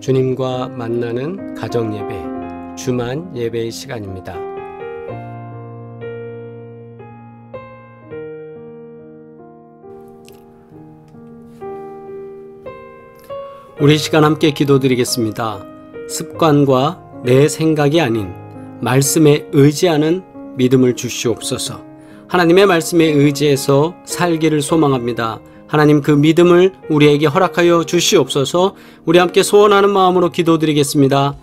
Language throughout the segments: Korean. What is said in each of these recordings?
주님과 만나는 가정예배, 주만 예배의 시간입니다. 우리 시간 함께 기도드리겠습니다. 습관과 내 생각이 아닌 말씀에 의지하는 믿음을 주시옵소서. 하나님의 말씀에 의지해서 살기를 소망합니다. 하나님, 그 믿음을 우리에게 허락하여 주시옵소서. 우리 함께 소원하는 마음으로 기도드리겠습니다.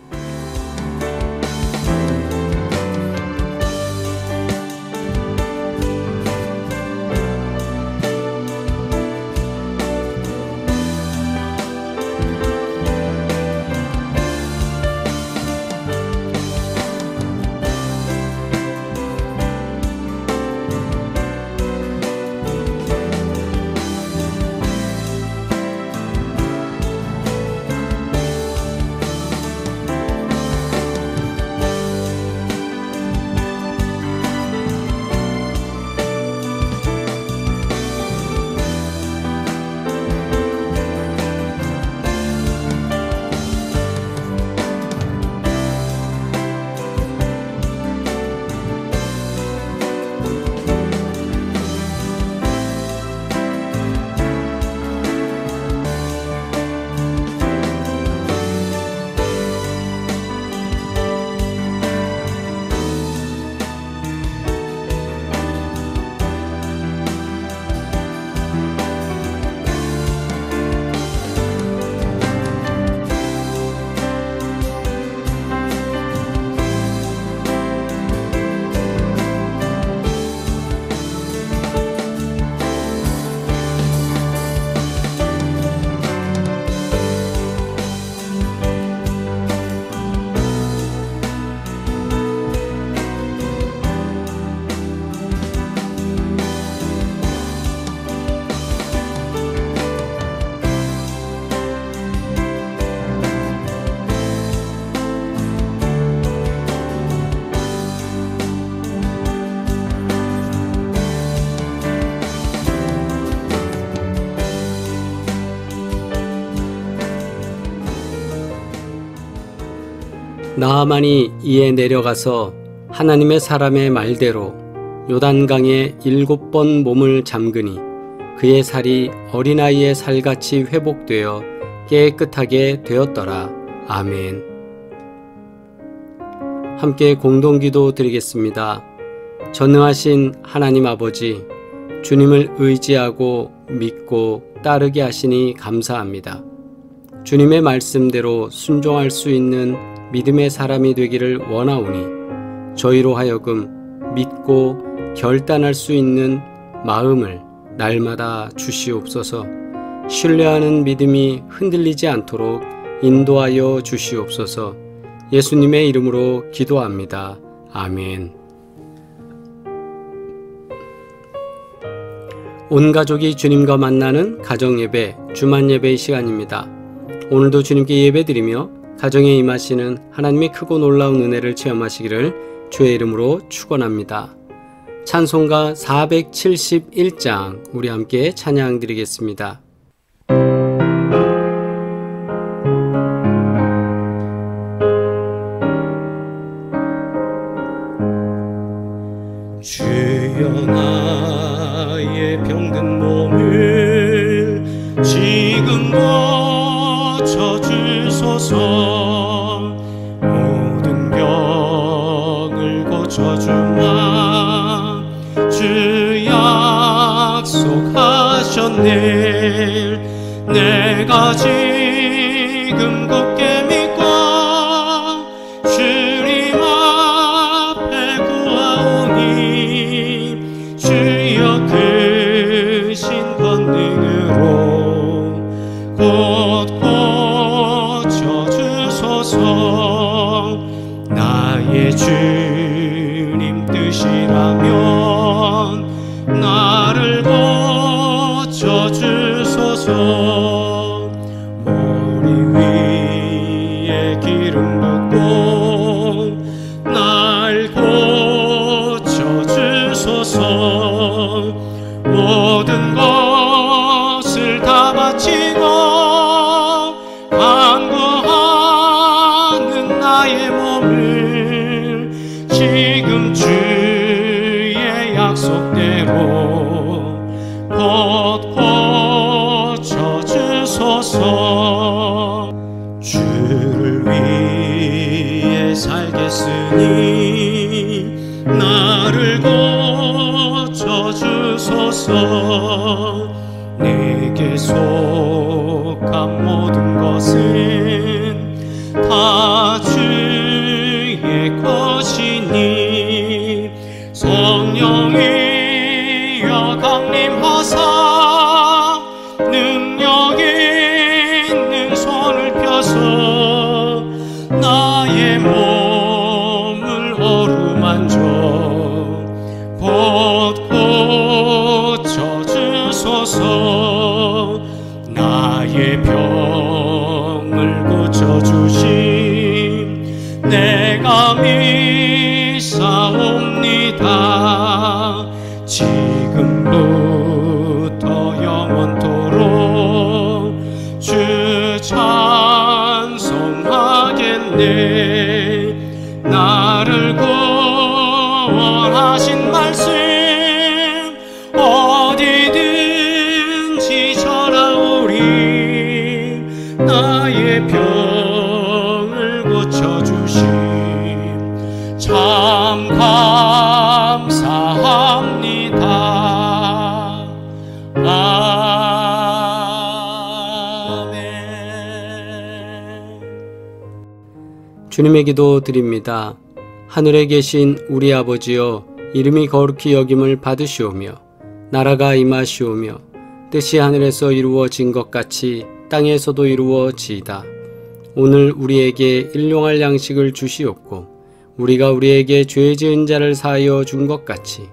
나아만이 이에 내려가서 하나님의 사람의 말대로 요단강에 7번 몸을 잠그니 그의 살이 어린아이의 살같이 회복되어 깨끗하게 되었더라. 아멘. 함께 공동기도 드리겠습니다. 전능하신 하나님 아버지, 주님을 의지하고 믿고 따르게 하시니 감사합니다. 주님의 말씀대로 순종할 수 있는 믿음의 사람이 되기를 원하오니 저희로 하여금 믿고 결단할 수 있는 마음을 날마다 주시옵소서. 신뢰하는 믿음이 흔들리지 않도록 인도하여 주시옵소서. 예수님의 이름으로 기도합니다. 아멘. 온 가족이 주님과 만나는 가정예배, 주만 예배의 시간입니다. 오늘도 주님께 예배드리며 가정에 임하시는 하나님의 크고 놀라운 은혜를 체험하시기를 주의 이름으로 축원합니다. 찬송가 471장 우리 함께 찬양 드리겠습니다. 주여 나의 병든 몸을 지금 고쳐주소서. 모든 병을 고쳐주마 주 약속하셨네. 내가 지금 굳게 믿고 주님 앞에 구하오니 주여 크신 권능으로 곧 고쳐주소서. 나의 주님 뜻이라면 나를 고쳐주소서. 머리 위에 기름 붓고 날 고쳐주소서. 모든 것을 다 바치고 간구하오니 지금 주의 약속대로 곧 고쳐주소서. 주를 위해 살겠으니 나를 고쳐주소서. 내게 속한 모든 것은 다 주의 것이니 성령이여 강림하사 능력 있는 손을 펴서 나의 몸을 어루만져 곧 고쳐주소서. 나의 병을 고쳐주심 내가 믿사옵니다. 지금부터 영원토록 주 찬송하겠네. 나를 구원하신 말씀 어디든지 전하오리. 나의 병을 고쳐주심 참 감사합니다. 아멘. 주님의 기도 드립니다. 하늘에 계신 우리 아버지여, 이름이 거룩히 여김을 받으시오며 나라가 임하시오며 뜻이 하늘에서 이루어진 것 같이 땅에서도 이루어지이다. 오늘 우리에게 일용할 양식을 주시옵고 우리가 우리에게 죄 지은 자를 사하여 준 것 같이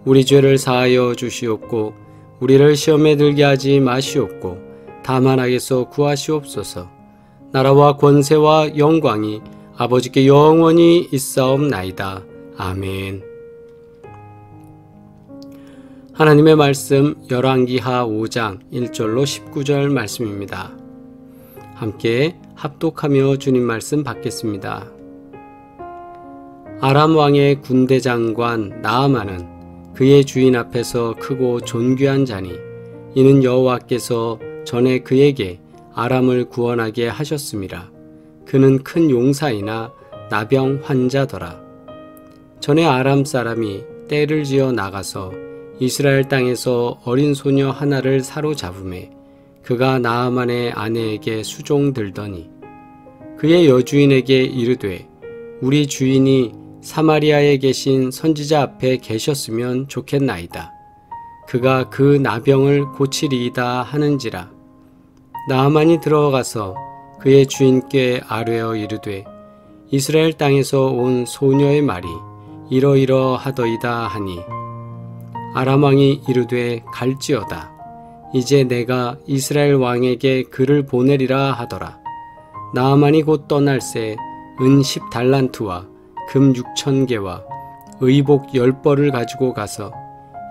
우리 죄를 사하여 주시옵고 우리를 시험에 들게 하지 마시옵고 다만 악에서 구하시옵소서. 나라와 권세와 영광이 아버지께 영원히 있사옵나이다. 아멘. 하나님의 말씀 열왕기하 5장 1절로 19절 말씀입니다. 함께 합독하며 주님 말씀 받겠습니다. 아람 왕의 군대 장관 나아만은 그의 주인 앞에서 크고 존귀한 자니 이는 여호와께서 전에 그에게 아람을 구원하게 하셨음이라. 그는 큰 용사이나 나병 환자더라. 전에 아람 사람이 떼를 지어 나가서 이스라엘 땅에서 어린 소녀 하나를 사로잡음에 그가 나아만의 아내에게 수종들더니 그의 여주인에게 이르되 우리 주인이 사마리아에 계신 선지자 앞에 계셨으면 좋겠나이다. 그가 그 나병을 고치리이다 하는지라. 나아만이 들어가서 그의 주인께 아뢰어 이르되 이스라엘 땅에서 온 소녀의 말이 이러이러하더이다 하니 아람 왕이 이르되 갈지어다. 이제 내가 이스라엘 왕에게 그를 보내리라 하더라. 나아만이 곧 떠날새 은 10달란트와 금 6,000개와 의복 10벌을 가지고 가서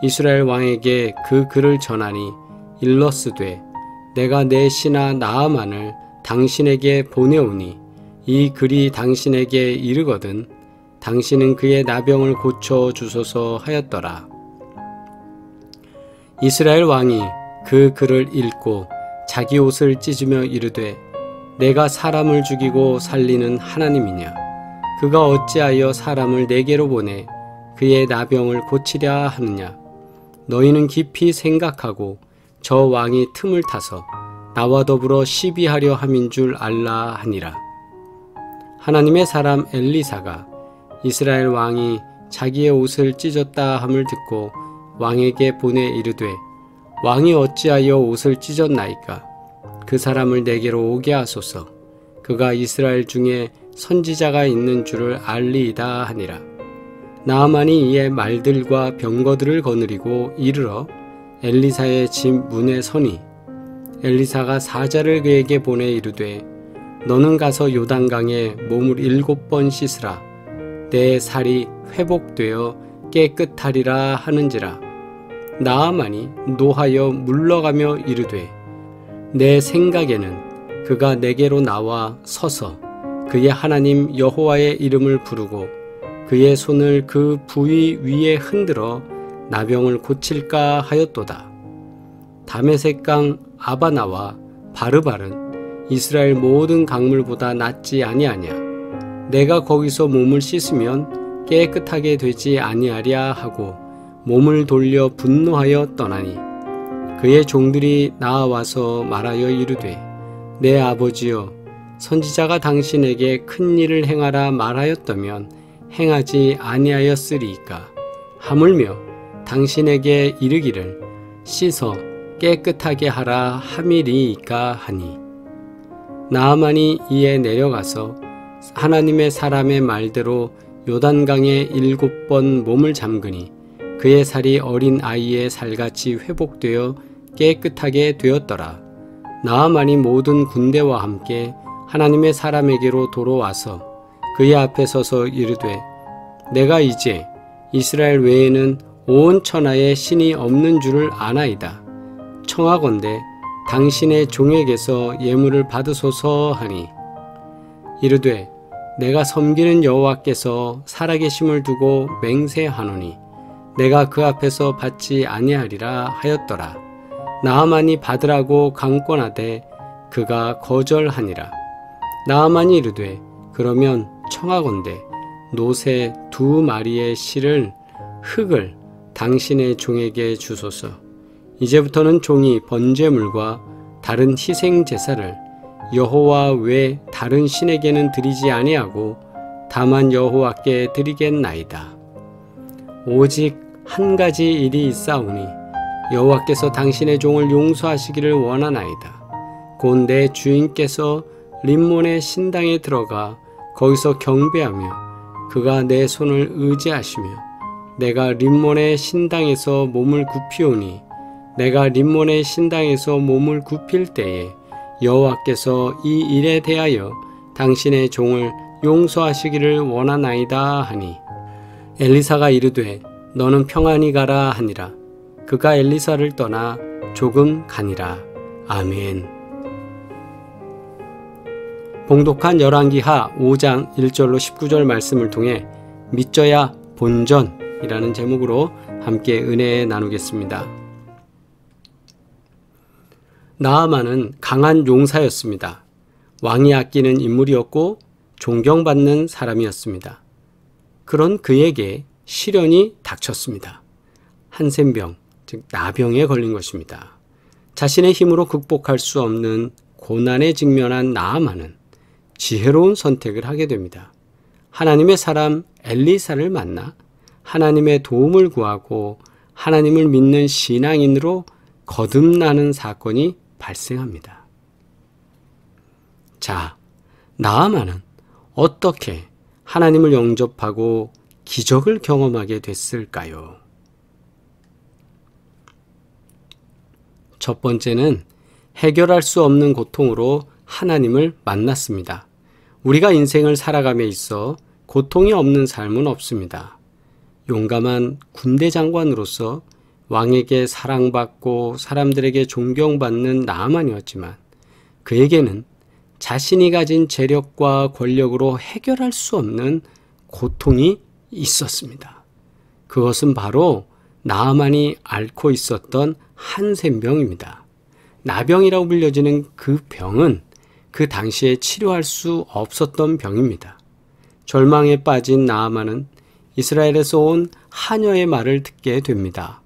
이스라엘 왕에게 그 글을 전하니 일러스되 내가 내 신하 나아만을 당신에게 보내오니 이 글이 당신에게 이르거든 당신은 그의 나병을 고쳐 주소서 하였더라. 이스라엘 왕이 그 글을 읽고 자기 옷을 찢으며 이르되 내가 사람을 죽이고 살리는 하나님이냐? 그가 어찌하여 사람을 내게로 보내 그의 나병을 고치랴 하느냐? 너희는 깊이 생각하고 저 왕이 틈을 타서 나와 더불어 시비하려 함인 줄 알라 하니라. 하나님의 사람 엘리사가 이스라엘 왕이 자기의 옷을 찢었다 함을 듣고 왕에게 보내 이르되 왕이 어찌하여 옷을 찢었나이까? 그 사람을 내게로 오게 하소서. 그가 이스라엘 중에 선지자가 있는 줄을 알리이다 하니라. 나아만이 이에 말들과 병거들을 거느리고 이르러 엘리사의 집 문에 서니 엘리사가 사자를 그에게 보내 이르되 너는 가서 요단강에 몸을 7번 씻으라. 내 살이 회복되어 깨끗하리라 하는지라. 나아만이 노하여 물러가며 이르되 내 생각에는 그가 내게로 나와 서서 그의 하나님 여호와의 이름을 부르고 그의 손을 그 부위 위에 흔들어 나병을 고칠까 하였도다. 다메섹강 아바나와 바르발은 이스라엘 모든 강물보다 낫지 아니하냐. 내가 거기서 몸을 씻으면 깨끗하게 되지 아니하랴 하고 몸을 돌려 분노하여 떠나니 그의 종들이 나와서 말하여 이르되 내 아버지여 선지자가 당신에게 큰 일을 행하라 말하였다면 행하지 아니하였으리이까. 하물며 당신에게 이르기를 씻어 깨끗하게 하라 함이리이까 하니 나아만이 이에 내려가서 하나님의 사람의 말대로 요단강에 7번 몸을 잠그니 그의 살이 어린 아이의 살같이 회복되어 깨끗하게 되었더라. 나아만이 모든 군대와 함께 하나님의 사람에게로 돌아와서 그의 앞에 서서 이르되 내가 이제 이스라엘 외에는 온 천하에 신이 없는 줄을 아나이다. 청하건대 당신의 종에게서 예물을 받으소서 하니 이르되 내가 섬기는 여호와께서 살아계심을 두고 맹세하노니 내가 그 앞에서 받지 아니하리라 하였더라. 나아만이 받으라고 강권하되 그가 거절하니라. 나아만이 이르되 그러면 청하건대 노새 2마리의 실을 흙을 당신의 종에게 주소서. 이제부터는 종이 번제물과 다른 희생 제사를 여호와 외 다른 신에게는 드리지 아니하고 다만 여호와께 드리겠나이다. 오직 한 가지 일이 있사오니 여호와께서 당신의 종을 용서하시기를 원하나이다. 곧 내 주인께서 림몬의 신당에 들어가 거기서 경배하며 그가 내 손을 의지하시며 내가 림몬의 신당에서 몸을 굽히오니 내가 림몬의 신당에서 몸을 굽힐 때에 여호와께서 이 일에 대하여 당신의 종을 용서하시기를 원하나이다 하니 엘리사가 이르되 너는 평안히 가라 하니라. 그가 엘리사를 떠나 조금 가니라. 아멘. 봉독한 열왕기하 5장 1절로 19절 말씀을 통해 믿져야 본전이라는 제목으로 함께 은혜 나누겠습니다. 나아만은 강한 용사였습니다. 왕이 아끼는 인물이었고 존경받는 사람이었습니다. 그런 그에게 시련이 닥쳤습니다. 한센병, 즉 나병에 걸린 것입니다. 자신의 힘으로 극복할 수 없는 고난에 직면한 나아만은 지혜로운 선택을 하게 됩니다. 하나님의 사람 엘리사를 만나 하나님의 도움을 구하고 하나님을 믿는 신앙인으로 거듭나는 사건이 발생합니다. 자, 나아만은 어떻게 하나님을 영접하고 기적을 경험하게 됐을까요? 첫 번째는 해결할 수 없는 고통으로 하나님을 만났습니다. 우리가 인생을 살아감에 있어 고통이 없는 삶은 없습니다. 용감한 군대 장관으로서 왕에게 사랑받고 사람들에게 존경받는 나아만이었지만 그에게는 자신이 가진 재력과 권력으로 해결할 수 없는 고통이 있었습니다. 그것은 바로 나아만이 앓고 있었던 한센병입니다. 나병이라고 불려지는 그 병은 그 당시에 치료할 수 없었던 병입니다. 절망에 빠진 나아만은 이스라엘에서 온 하녀의 말을 듣게 됩니다.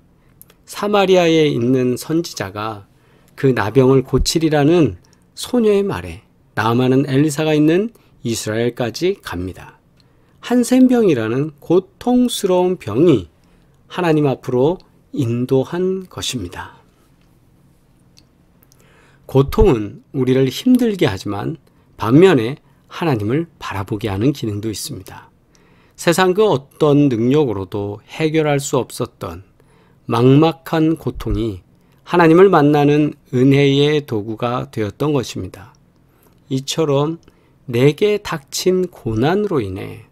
사마리아에 있는 선지자가 그 나병을 고치리라는 소녀의 말에 나아만은 엘리사가 있는 이스라엘까지 갑니다. 한센병이라는 고통스러운 병이 하나님 앞으로 인도한 것입니다. 고통은 우리를 힘들게 하지만 반면에 하나님을 바라보게 하는 기능도 있습니다. 세상 그 어떤 능력으로도 해결할 수 없었던 막막한 고통이 하나님을 만나는 은혜의 도구가 되었던 것입니다. 이처럼 내게 닥친 고난으로 인해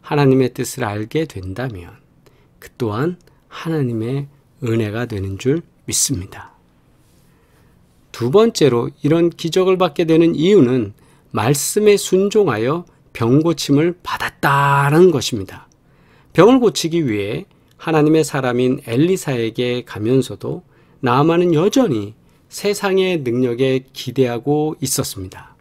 하나님의 뜻을 알게 된다면 그 또한 하나님의 은혜가 되는 줄 믿습니다. 두 번째로 이런 기적을 받게 되는 이유는 말씀에 순종하여 병고침을 받았다는 것입니다. 병을 고치기 위해 하나님의 사람인 엘리사에게 가면서도 나아만은 여전히 세상의 능력에 기대하고 있었습니다.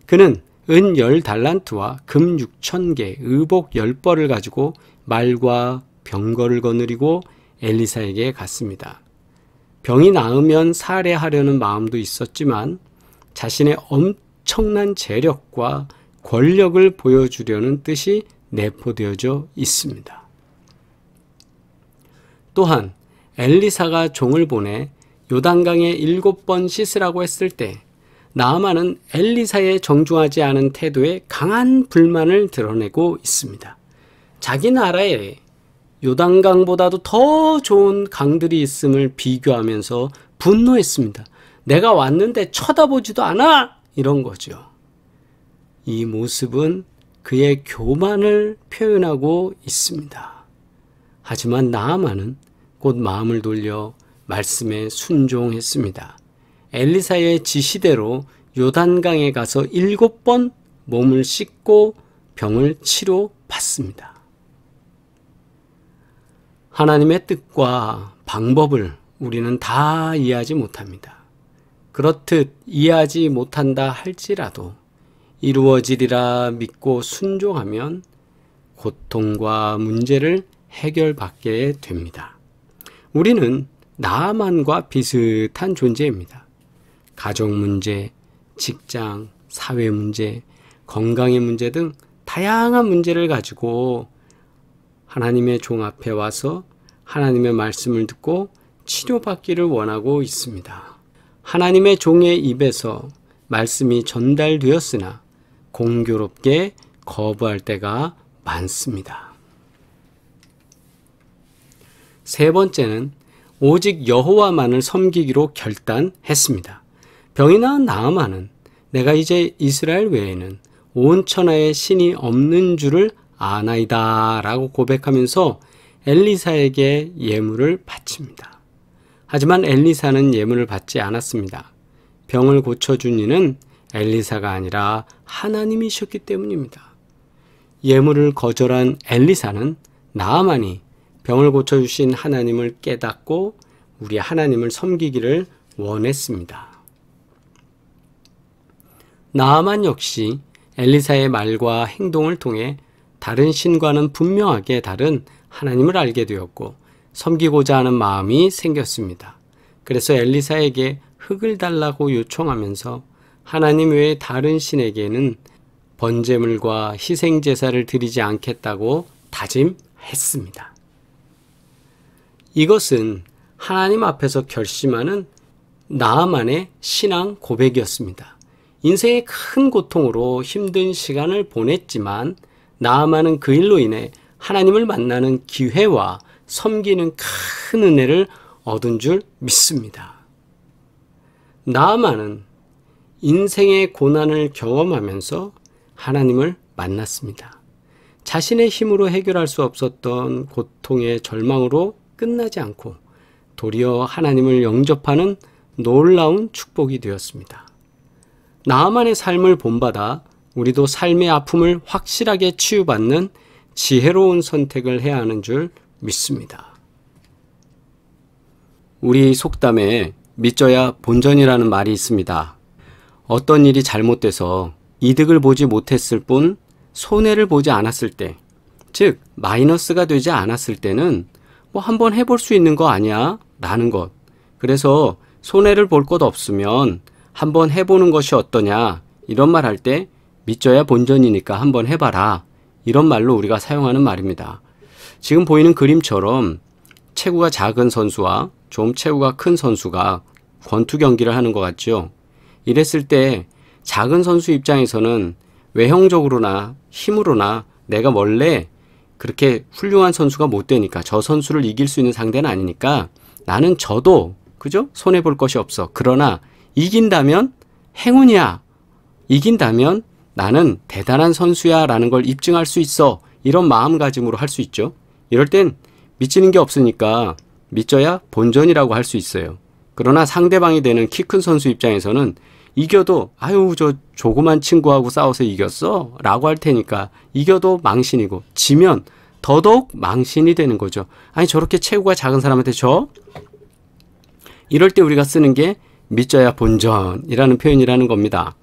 그는 은 10달란트와 금 6,000개, 의복 10벌을 가지고 말과 병거를 거느리고 엘리사에게 갔습니다. 병이 나으면 살해하려는 마음도 있었지만 자신의 엄청난 재력과 권력을 보여주려는 뜻이 내포되어져 있습니다. 또한 엘리사가 종을 보내 요단강에 7번 씻으라고 했을 때 나아만은 엘리사의 정중하지 않은 태도에 강한 불만을 드러내고 있습니다. 자기 나라에 요단강보다도 더 좋은 강들이 있음을 비교하면서 분노했습니다. 내가 왔는데 쳐다보지도 않아! 이런 거죠. 이 모습은 그의 교만을 표현하고 있습니다. 하지만 나아만은 곧 마음을 돌려 말씀에 순종했습니다. 엘리사의 지시대로 요단강에 가서 7번 몸을 씻고 병을 치료받습니다. 하나님의 뜻과 방법을 우리는 다 이해하지 못합니다. 그렇듯 이해하지 못한다 할지라도 이루어지리라 믿고 순종하면 고통과 문제를 해결받게 됩니다. 우리는 나아만과 비슷한 존재입니다. 가정 문제, 직장, 사회 문제, 건강의 문제 등 다양한 문제를 가지고 하나님의 종 앞에 와서 하나님의 말씀을 듣고 치료받기를 원하고 있습니다. 하나님의 종의 입에서 말씀이 전달되었으나 공교롭게 거부할 때가 많습니다. 세 번째는 오직 여호와만을 섬기기로 결단했습니다. 병이 나은 나아만은 내가 이제 이스라엘 외에는 온 천하에 신이 없는 줄을 아나이다 라고 고백하면서 엘리사에게 예물을 바칩니다. 하지만 엘리사는 예물을 받지 않았습니다. 병을 고쳐준 이는 엘리사가 아니라 하나님이셨기 때문입니다. 예물을 거절한 엘리사는 나아만이 병을 고쳐주신 하나님을 깨닫고 우리 하나님을 섬기기를 원했습니다. 나아만 역시 엘리사의 말과 행동을 통해 다른 신과는 분명하게 다른 하나님을 알게 되었고 섬기고자 하는 마음이 생겼습니다. 그래서 엘리사에게 흙을 달라고 요청하면서 하나님 외에 다른 신에게는 번제물과 희생제사를 드리지 않겠다고 다짐했습니다. 이것은 하나님 앞에서 결심하는 나아만의 신앙 고백이었습니다. 인생의 큰 고통으로 힘든 시간을 보냈지만 나아만은 그 일로 인해 하나님을 만나는 기회와 섬기는 큰 은혜를 얻은 줄 믿습니다. 나아만은 인생의 고난을 경험하면서 하나님을 만났습니다. 자신의 힘으로 해결할 수 없었던 고통의 절망으로 끝나지 않고 도리어 하나님을 영접하는 놀라운 축복이 되었습니다. 나아만의 삶을 본받아 우리도 삶의 아픔을 확실하게 치유받는 지혜로운 선택을 해야 하는 줄 믿습니다. 우리 속담에 믿져야 본전이라는 말이 있습니다. 어떤 일이 잘못돼서 이득을 보지 못했을 뿐 손해를 보지 않았을 때, 즉 마이너스가 되지 않았을 때는 뭐 한번 해볼 수 있는 거 아니야? 라는 것. 그래서 손해를 볼 것 없으면 한번 해보는 것이 어떠냐? 이런 말 할 때 믿져야 본전이니까 한번 해봐라. 이런 말로 우리가 사용하는 말입니다. 지금 보이는 그림처럼 체구가 작은 선수와 좀 체구가 큰 선수가 권투 경기를 하는 것 같죠. 이랬을 때 작은 선수 입장에서는 외형적으로나 힘으로나 내가 원래 그렇게 훌륭한 선수가 못 되니까 저 선수를 이길 수 있는 상대는 아니니까 나는 져도 그죠? 손해볼 것이 없어. 그러나 이긴다면 행운이야. 이긴다면 나는 대단한 선수야 라는 걸 입증할 수 있어. 이런 마음가짐으로 할 수 있죠. 이럴 땐 미치는 게 없으니까 믿져야 본전이라고 할 수 있어요. 그러나 상대방이 되는 키 큰 선수 입장에서는 이겨도 아유 저 조그만 친구하고 싸워서 이겼어? 라고 할 테니까 이겨도 망신이고 지면 더더욱 망신이 되는 거죠. 아니 저렇게 체구가 작은 사람한테 줘? 이럴 때 우리가 쓰는 게 믿져야 본전이라는 표현이라는 겁니다.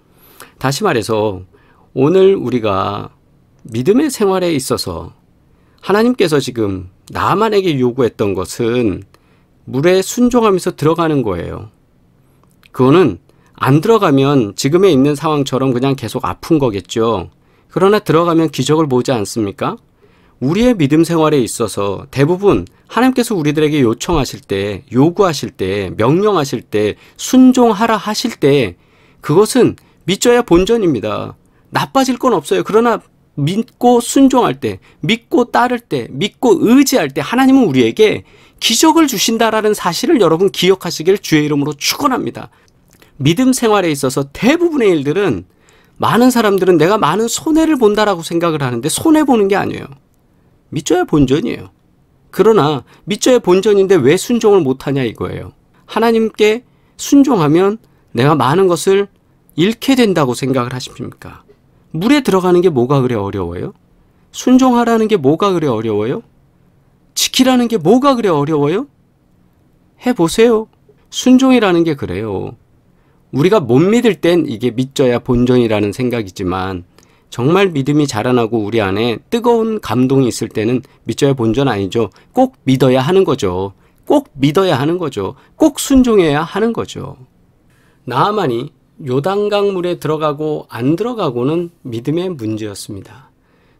다시 말해서 오늘 우리가 믿음의 생활에 있어서 하나님께서 지금 나만에게 요구했던 것은 물에 순종하면서 들어가는 거예요. 그거는 안 들어가면 지금에 있는 상황처럼 그냥 계속 아픈 거겠죠. 그러나 들어가면 기적을 보지 않습니까? 우리의 믿음 생활에 있어서 대부분 하나님께서 우리들에게 요청하실 때, 요구하실 때, 명령하실 때, 순종하라 하실 때 그것은 믿져야 본전입니다. 나빠질 건 없어요. 그러나 믿고 순종할 때, 믿고 따를 때, 믿고 의지할 때 하나님은 우리에게 기적을 주신다라는 사실을 여러분 기억하시길 주의 이름으로 축원합니다. 믿음 생활에 있어서 대부분의 일들은 많은 사람들은 내가 많은 손해를 본다라고 생각을 하는데 손해보는 게 아니에요. 믿져야 본전이에요. 그러나 믿져야 본전인데 왜 순종을 못하냐 이거예요. 하나님께 순종하면 내가 많은 것을 잃게 된다고 생각을 하십니까? 물에 들어가는 게 뭐가 그래 어려워요? 순종하라는 게 뭐가 그래 어려워요? 지키라는 게 뭐가 그래 어려워요? 해보세요. 순종이라는 게 그래요. 우리가 못 믿을 땐 이게 믿져야 본전이라는 생각이지만 정말 믿음이 자라나고 우리 안에 뜨거운 감동이 있을 때는 믿져야 본전 아니죠. 꼭 믿어야 하는 거죠. 꼭 믿어야 하는 거죠. 꼭 순종해야 하는 거죠. 나아만이 요단강 물에 들어가고 안 들어가고는 믿음의 문제였습니다.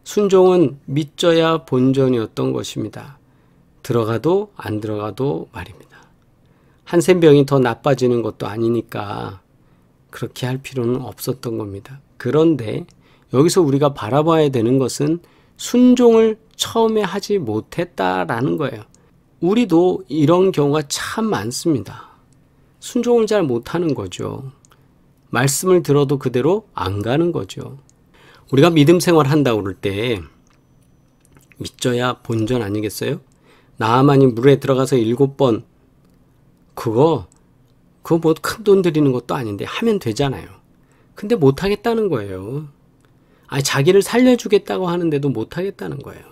순종은 믿져야 본전이었던 것입니다. 들어가도 안 들어가도 말입니다. 한센병이 더 나빠지는 것도 아니니까 그렇게 할 필요는 없었던 겁니다. 그런데 여기서 우리가 바라봐야 되는 것은 순종을 처음에 하지 못했다라는 거예요. 우리도 이런 경우가 참 많습니다. 순종을 잘 못하는 거죠. 말씀을 들어도 그대로 안 가는 거죠. 우리가 믿음 생활 한다고 그럴 때 믿져야 본전 아니겠어요? 나아만이 물에 들어가서 7번 그거 뭐 큰 돈 들이는 것도 아닌데 하면 되잖아요. 근데 못하겠다는 거예요. 아니 자기를 살려주겠다고 하는데도 못하겠다는 거예요.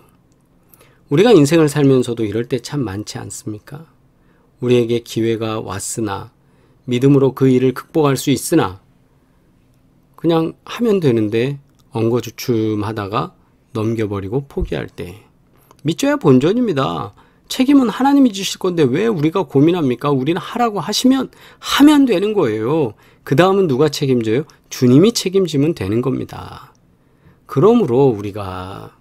우리가 인생을 살면서도 이럴 때 참 많지 않습니까? 우리에게 기회가 왔으나 믿음으로 그 일을 극복할 수 있으나 그냥 하면 되는데 엉거주춤하다가 넘겨버리고 포기할 때 믿져야 본전입니다. 책임은 하나님이 주실 건데 왜 우리가 고민합니까? 우리는 하라고 하시면 하면 되는 거예요. 그 다음은 누가 책임져요? 주님이 책임지면 되는 겁니다. 그러므로 우리가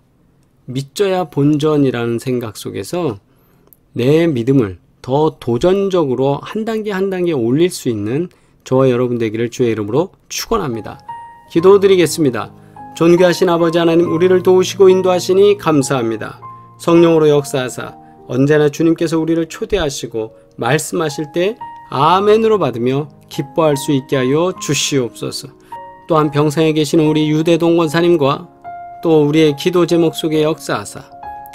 믿져야 본전이라는 생각 속에서 내 믿음을 더 도전적으로 한 단계 한 단계 올릴 수 있는 저와 여러분 되기를 주의 이름으로 축원합니다. 기도드리겠습니다. 존귀하신 아버지 하나님, 우리를 도우시고 인도하시니 감사합니다. 성령으로 역사하사 언제나 주님께서 우리를 초대하시고 말씀하실 때 아멘으로 받으며 기뻐할 수 있게 하여 주시옵소서. 또한 병상에 계시는 우리 유대동 권사님과 또 우리의 기도 제목 속에 역사하사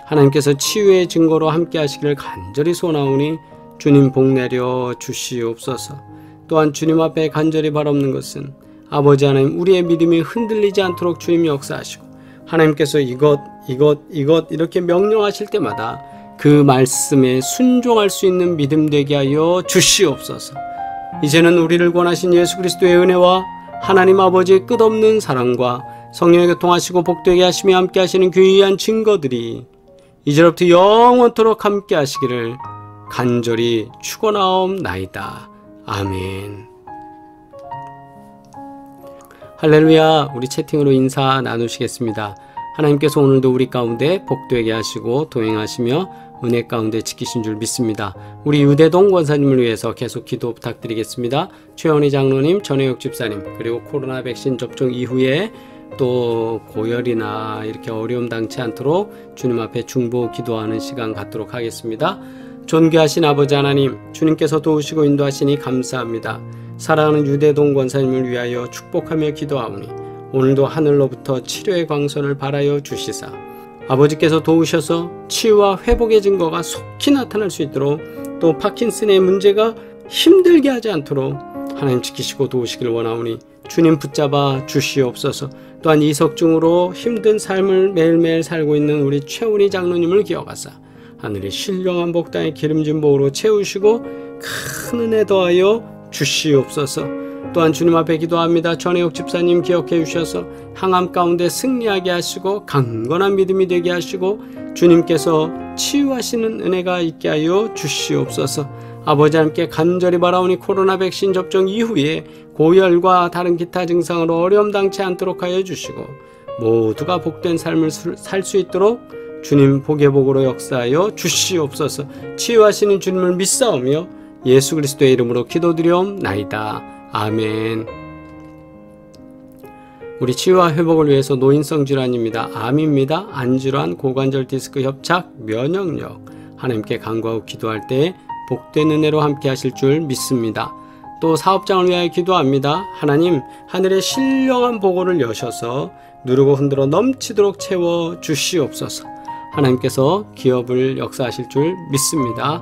하나님께서 치유의 증거로 함께 하시기를 간절히 소원하오니 주님 복 내려 주시옵소서. 또한 주님 앞에 간절히 바라옵는 것은 아버지 하나님, 우리의 믿음이 흔들리지 않도록 주님이 역사하시고 하나님께서 이것 이렇게 명령하실 때마다 그 말씀에 순종할 수 있는 믿음 되게 하여 주시옵소서. 이제는 우리를 권하신 예수 그리스도의 은혜와 하나님 아버지의 끝없는 사랑과 성령의 교통하시고 복되게 하시며 함께 하시는 귀한 증거들이 이제로부터 영원토록 함께 하시기를 간절히 축원하옵나이다. 아멘. 할렐루야. 우리 채팅으로 인사 나누시겠습니다. 하나님께서 오늘도 우리 가운데 복되게 하시고 동행하시며 은혜 가운데 지키신 줄 믿습니다. 우리 유대동 권사님을 위해서 계속 기도 부탁드리겠습니다. 최원희 장로님, 전혜혁 집사님, 그리고 코로나 백신 접종 이후에 또 고열이나 이렇게 어려움 당치 않도록 주님 앞에 중보 기도하는 시간 갖도록 하겠습니다. 존귀하신 아버지 하나님, 주님께서 도우시고 인도하시니 감사합니다. 사랑하는 유대동 권사님을 위하여 축복하며 기도하오니 오늘도 하늘로부터 치료의 광선을 발하여 주시사 아버지께서 도우셔서 치유와 회복의 증거가 속히 나타날 수 있도록 또 파킨슨의 문제가 힘들게 하지 않도록 하나님 지키시고 도우시길 원하오니 주님 붙잡아 주시옵소서. 또한 이석증으로 힘든 삶을 매일매일 살고 있는 우리 최훈희 장로님을 기억하사 하늘의 신령한 복당의 기름진 복으로 채우시고 큰 은혜 더하여 주시옵소서. 또한 주님 앞에 기도합니다. 전혜옥 집사님 기억해 주셔서 항암 가운데 승리하게 하시고 강건한 믿음이 되게 하시고 주님께서 치유하시는 은혜가 있게 하여 주시옵소서. 아버지 하나님께 간절히 바라오니 코로나 백신 접종 이후에 고열과 다른 기타 증상으로 어려움 당치 않도록 하여 주시고 모두가 복된 삶을 살 수 있도록 주님 복의 복으로 역사하여 주시옵소서. 치유하시는 주님을 믿사오며 예수 그리스도의 이름으로 기도드리옵나이다. 아멘. 우리 치유와 회복을 위해서 노인성 질환입니다. 암입니다. 안질환, 고관절 디스크 협착, 면역력 하나님께 간구하고 기도할 때 복된 은혜로 함께 하실 줄 믿습니다. 또 사업장을 위하여 기도합니다. 하나님 하늘의 신령한 보고를 여셔서 누르고 흔들어 넘치도록 채워 주시옵소서. 하나님께서 기업을 역사하실 줄 믿습니다.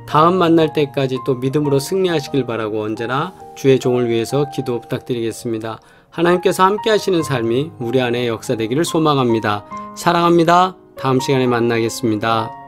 다음 만날 때까지 또 믿음으로 승리하시길 바라고 언제나 주의 종을 위해서 기도 부탁드리겠습니다. 하나님께서 함께 하시는 삶이 우리 안에 역사되기를 소망합니다. 사랑합니다. 다음 시간에 만나겠습니다.